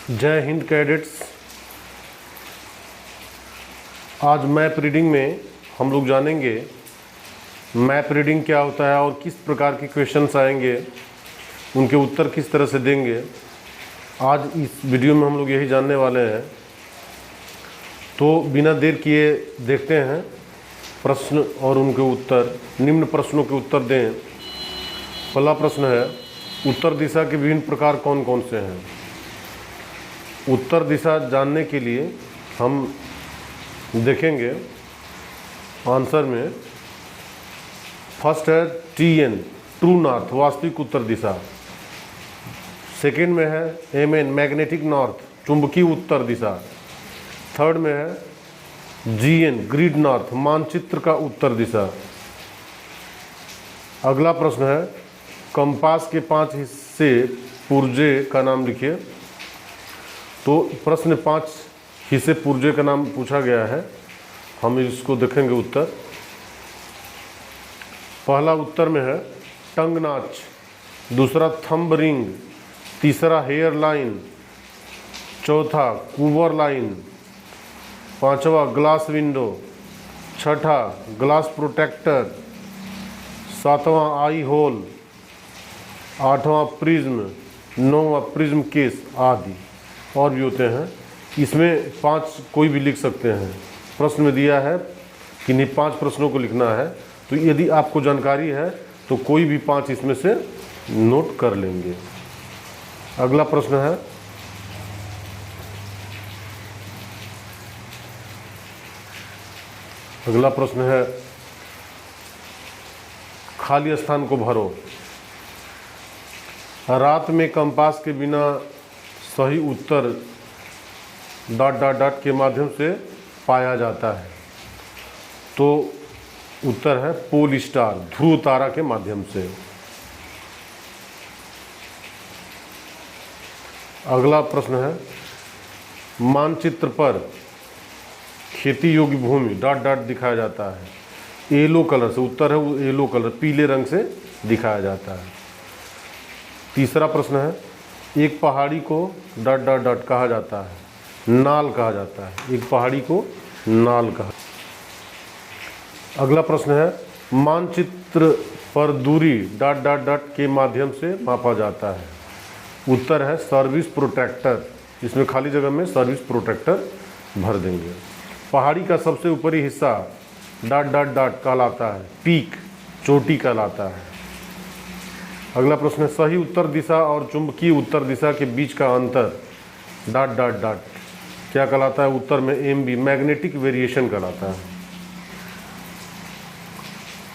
जय हिंद कैडेट्स। आज map reading में हम लोग जानेंगे मैप रीडिंग क्या होता है और किस प्रकार के क्वेश्चंस आएंगे, उनके उत्तर किस तरह से देंगे। आज इस वीडियो में हम लोग यही जानने वाले हैं। तो बिना देर किए देखते हैं प्रश्न और उनके उत्तर। निम्न प्रश्नों के उत्तर दें। पहला प्रश्न है, उत्तर दिशा के विभिन्न प्रकार कौन कौन से हैं। उत्तर दिशा जानने के लिए हम देखेंगे आंसर में। फर्स्ट है TN ट्रू नॉर्थ, वास्तविक उत्तर दिशा। सेकेंड में है MN मैग्नेटिक नॉर्थ, चुंबकीय उत्तर दिशा। थर्ड में है GN ग्रिड नॉर्थ, मानचित्र का उत्तर दिशा। अगला प्रश्न है, कंपास के 5 हिस्से पुर्जे का नाम लिखिए। तो प्रश्न 5 हिस्से पुर्जे का नाम पूछा गया है, हम इसको देखेंगे उत्तर। पहला उत्तर में है टंग नाच, दूसरा थंब रिंग, तीसरा हेयर लाइन, चौथा कूवर लाइन, पांचवा ग्लास विंडो, छठा ग्लास प्रोटेक्टर, सातवां आई होल, आठवां प्रिज्म, नौवां प्रिज्म केस आदि और भी होते हैं। इसमें 5 कोई भी लिख सकते हैं। प्रश्न में दिया है कि नहीं 5 प्रश्नों को लिखना है, तो यदि आपको जानकारी है तो कोई भी 5 इसमें से नोट कर लेंगे। अगला प्रश्न है, अगला प्रश्न है खाली स्थान को भरो। रात में कंपास के बिना सही उत्तर ... के माध्यम से पाया जाता है। तो उत्तर है पोल स्टार, ध्रुव तारा के माध्यम से। अगला प्रश्न है, मानचित्र पर खेती योग्य भूमि ... दिखाया जाता है। येलो कलर से, उत्तर है वो येलो कलर, पीले रंग से दिखाया जाता है। तीसरा प्रश्न है, एक पहाड़ी को ... कहा जाता है, नाल कहा जाता है। एक पहाड़ी को नाल कहा। अगला प्रश्न है, मानचित्र पर दूरी ... के माध्यम से मापा जाता है। उत्तर है सर्विस प्रोट्रैक्टर। इसमें खाली जगह में सर्विस प्रोट्रैक्टर भर देंगे। पहाड़ी का सबसे ऊपरी हिस्सा ... कहलाता है, पीक, चोटी कहलाता है। अगला प्रश्न है, सही उत्तर दिशा और चुंबकीय उत्तर दिशा के बीच का अंतर ... क्या कहलाता है। उत्तर में MB मैग्नेटिक वेरिएशन कहलाता है।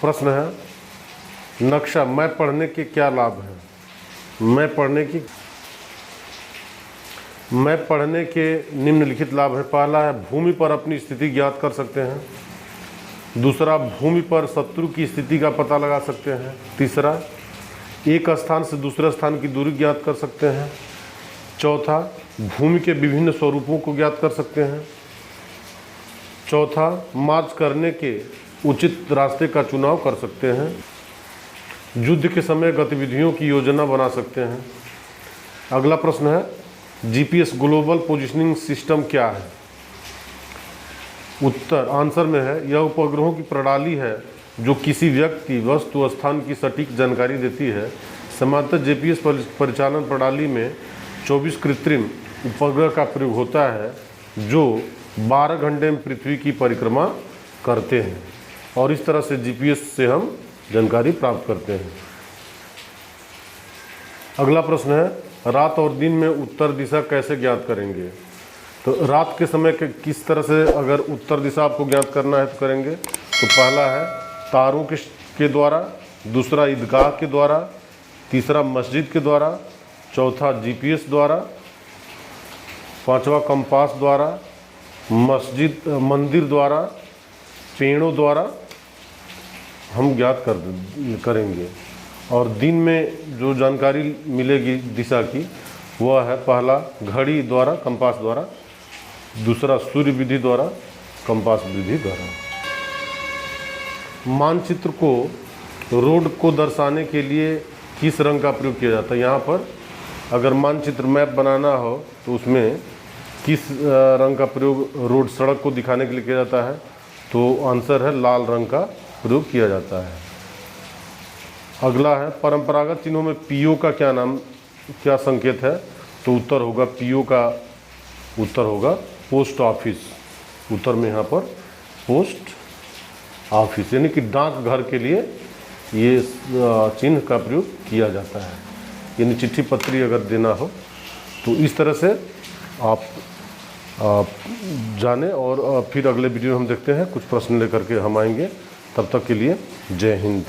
प्रश्न है, नक्शा मैप पढ़ने के क्या लाभ हैं। मैप पढ़ने के निम्नलिखित लाभ है। पहला है, भूमि पर अपनी स्थिति ज्ञात कर सकते हैं। दूसरा, भूमि पर शत्रु की स्थिति का पता लगा सकते हैं। तीसरा, एक स्थान से दूसरे स्थान की दूरी ज्ञात कर सकते हैं। चौथा, भूमि के विभिन्न स्वरूपों को ज्ञात कर सकते हैं। चौथा, मार्च करने के उचित रास्ते का चुनाव कर सकते हैं। युद्ध के समय गतिविधियों की योजना बना सकते हैं। अगला प्रश्न है, GPS ग्लोबल पोजिशनिंग सिस्टम क्या है। उत्तर आंसर में है, यह उपग्रहों की प्रणाली है जो किसी व्यक्ति, वस्तु, स्थान की सटीक जानकारी देती है। समांतर GPS परिचालन प्रणाली में 24 कृत्रिम उपग्रह का प्रयोग होता है जो 12 घंटे में पृथ्वी की परिक्रमा करते हैं और इस तरह से GPS से हम जानकारी प्राप्त करते हैं। अगला प्रश्न है, रात और दिन में उत्तर दिशा कैसे ज्ञात करेंगे। तो रात के समय के किस तरह से अगर उत्तर दिशा आपको ज्ञात करना है तो करेंगे। तो पहला है तारों के द्वारा, दूसरा ईदगाह के द्वारा, तीसरा मस्जिद के द्वारा, चौथा GPS द्वारा, पांचवा कंपास द्वारा, मंदिर द्वारा, पेड़ों द्वारा हम ज्ञात करेंगे। और दिन में जो जानकारी मिलेगी दिशा की वह है, पहला घड़ी द्वारा, कंपास द्वारा, दूसरा सूर्य विधि द्वारा, कंपास विधि द्वारा। मानचित्र को रोड को दर्शाने के लिए किस रंग का प्रयोग किया जाता है। यहाँ पर अगर मानचित्र मैप बनाना हो तो उसमें किस रंग का प्रयोग रोड सड़क को दिखाने के लिए किया जाता है, तो आंसर है लाल रंग का प्रयोग किया जाता है। अगला है परंपरागत चिन्हों में पीओ का क्या संकेत है, तो उत्तर होगा पीओ का उत्तर होगा पोस्ट ऑफिस। उत्तर में यहाँ पर पोस्ट ऑफिस यानी कि डाकघर के लिए ये चिन्ह का प्रयोग किया जाता है, यानी चिट्ठी पत्री अगर देना हो तो इस तरह से आप जाने। और फिर अगले वीडियो में हम देखते हैं, कुछ प्रश्न लेकर के हम आएंगे। तब तक के लिए जय हिंद।